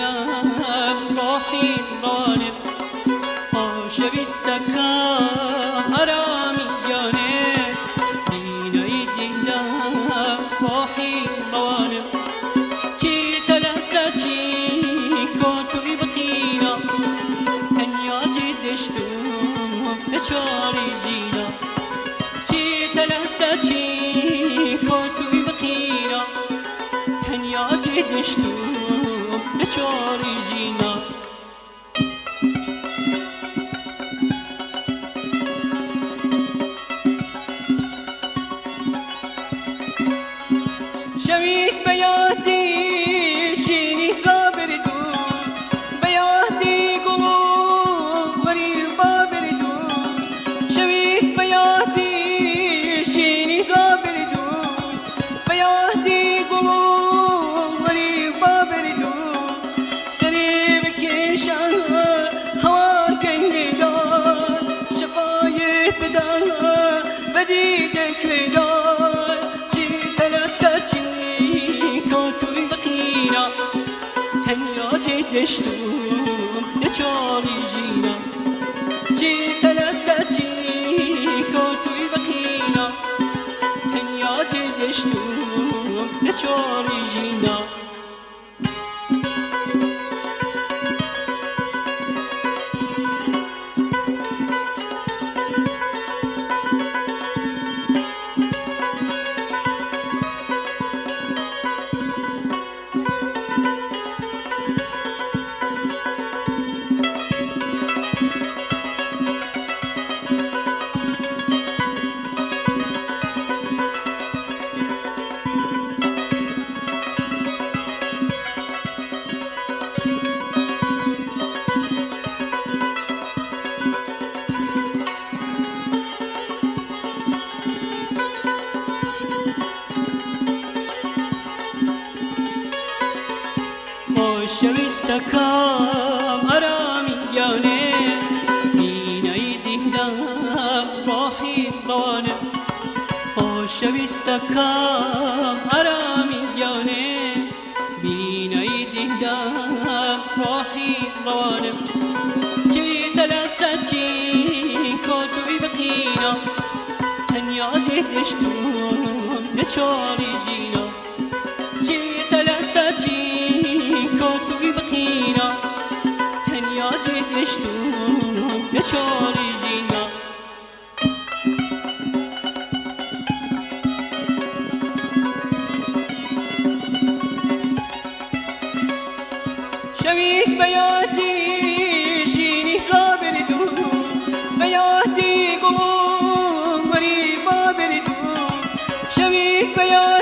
دیدم راهی روانم خوشویستکم آرامیانه بینایی دیدم راهی روانم چی تلسا چی کتوی بقینا تنیا جدشتم نچاری زینا چی تلسا چی کتوی بقینا تنیا جدشتم نچاری زینا شوید بیادی شیری را بردو بیادی گلو وری با بردو شوید بیادی شیری را بردو بیادی گلو وری با بردو سری بکشان هوار کنیدار شفای بدان بدید کنیدار چی تلسا چی کتوی بقینا تنیا جدشتم نچاری زینا چی تلسا چی کتوی بقینا تنیا جدشتم نچاری زینا خوشویستکم آرامیانه بینایی دیدم راهی روانم خوشویستکم آرامیانه بینایی دیدم راهی روانم چی تلسا چی کتوی بقینا تنیا جدشتم نچاری زینا چی تلسا چی کتوی بقینا تنیا جدشتم نچاری زینا شوید بیادی شیری را بردو بیادی گلو وری با بردو شوید بیادی